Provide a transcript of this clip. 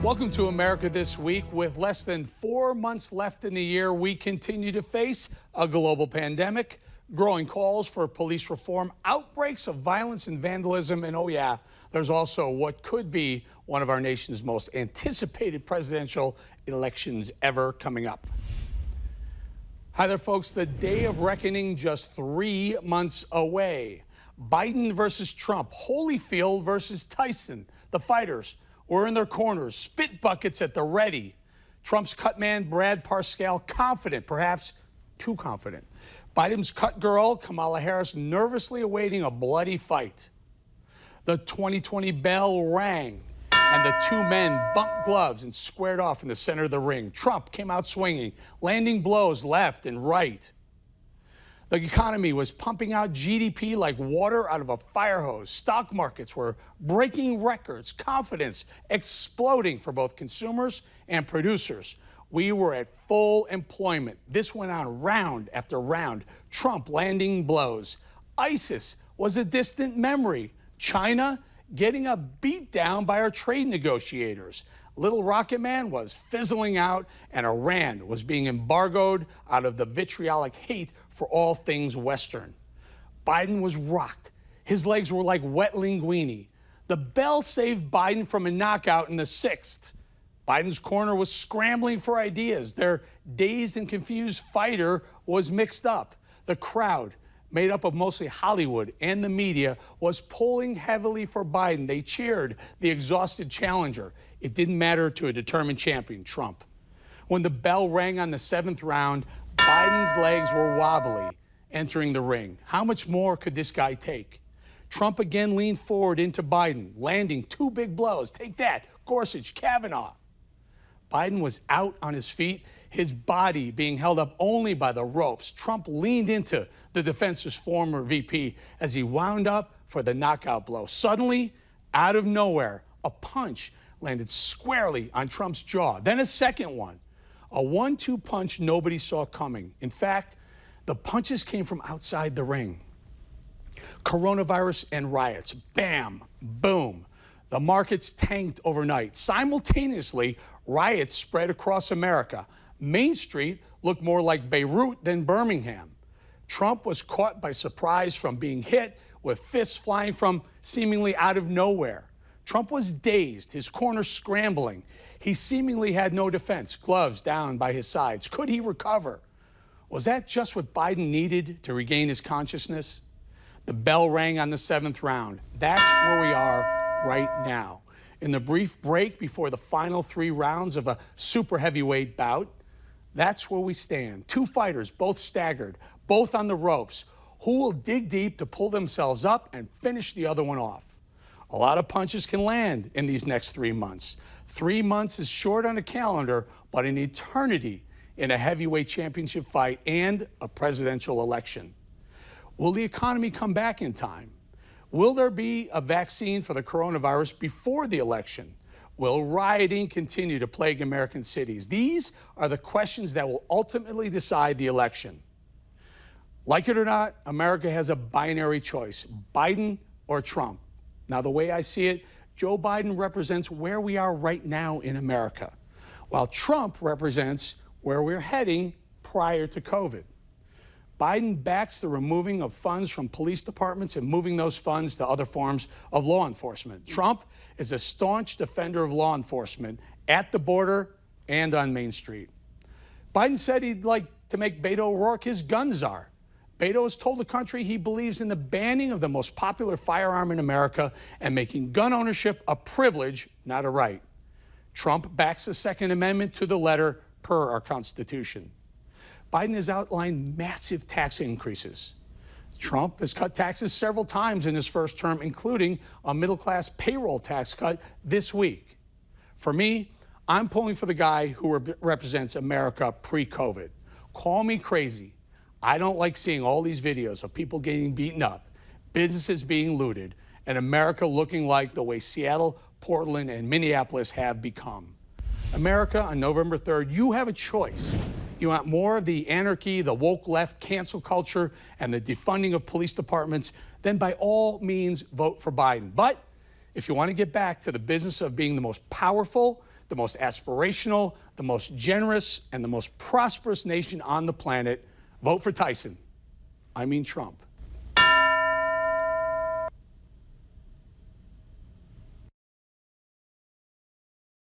Welcome to America This Week. With less than 4 months left in the year, we continue to face a global pandemic, growing calls for police reform, outbreaks of violence and vandalism, and oh yeah, there's also what could be one of our nation's most anticipated presidential elections ever coming up. Hi there, folks. The day of reckoning just 3 months away. Biden versus Trump, Holyfield versus Tyson. The fighters were in their corners, spit buckets at the ready. Trump's cut man, Brad Parscale, confident, perhaps too confident. Biden's cut girl, Kamala Harris, nervously awaiting a bloody fight. The 2020 bell rang, and the two men bumped gloves and squared off in the center of the ring. Trump came out swinging, landing blows left and right. The economy was pumping out GDP like water out of a fire hose. Stock markets were breaking records, confidence exploding for both consumers and producers. We were at full employment. This went on round after round. Trump landing blows. ISIS was a distant memory. China getting a beat down by our trade negotiators. Little Rocket Man was fizzling out, and Iran was being embargoed out of the vitriolic hate for all things Western. Biden was rocked. His legs were like wet linguine. The bell saved Biden from a knockout in the 6th. Biden's corner was scrambling for ideas. Their dazed and confused fighter was mixed up. The crowd, made up of mostly Hollywood and the media, was pulling heavily for Biden. They cheered the exhausted challenger. It didn't matter to a determined champion, Trump. When the bell rang on the 7th round, Biden's legs were wobbly entering the ring. How much more could this guy take? Trump again leaned forward into Biden, landing 2 big blows. Take that, Gorsuch, Kavanaugh. Biden was out on his feet, his body being held up only by the ropes. Trump leaned into the defense's former VP as he wound up for the knockout blow. Suddenly, out of nowhere, a punch landed squarely on Trump's jaw. Then a second one, a 1-2 punch nobody saw coming. In fact, the punches came from outside the ring. Coronavirus and riots, bam, boom. The markets tanked overnight. Simultaneously, riots spread across America. Main Street looked more like Beirut than Birmingham. Trump was caught by surprise from being hit, with fists flying from seemingly out of nowhere. Trump was dazed, his corner scrambling. He seemingly had no defense, gloves down by his sides. Could he recover? Was that just what Biden needed to regain his consciousness? The bell rang on the 7th round. That's where we are right now. In the brief break before the final 3 rounds of a super heavyweight bout, that's where we stand. 2 fighters, both staggered, both on the ropes. Who will dig deep to pull themselves up and finish the other one off? A lot of punches can land in these next 3 months. 3 months is short on a calendar, but an eternity in a heavyweight championship fight and a presidential election. Will the economy come back in time? Will there be a vaccine for the coronavirus before the election? Will rioting continue to plague American cities? These are the questions that will ultimately decide the election. Like it or not, America has a binary choice, Biden or Trump. Now, the way I see it, Joe Biden represents where we are right now in America, while Trump represents where we're heading prior to COVID. Biden backs the removing of funds from police departments and moving those funds to other forms of law enforcement. Trump is a staunch defender of law enforcement at the border and on Main Street. Biden said he'd like to make Beto O'Rourke his gun czar. Beto has told the country he believes in the banning of the most popular firearm in America and making gun ownership a privilege, not a right. Trump backs the Second Amendment to the letter per our Constitution. Biden has outlined massive tax increases. Trump has cut taxes several times in his first term, including a middle-class payroll tax cut this week. For me, I'm pulling for the guy who represents America pre-COVID. Call me crazy. I don't like seeing all these videos of people getting beaten up, businesses being looted, and America looking like the way Seattle, Portland, and Minneapolis have become. America, on November 3rd, you have a choice. You want more of the anarchy, the woke left, cancel culture, and the defunding of police departments, then by all means vote for Biden. But if you want to get back to the business of being the most powerful, the most aspirational, the most generous, and the most prosperous nation on the planet. Vote for Tyson. I mean Trump.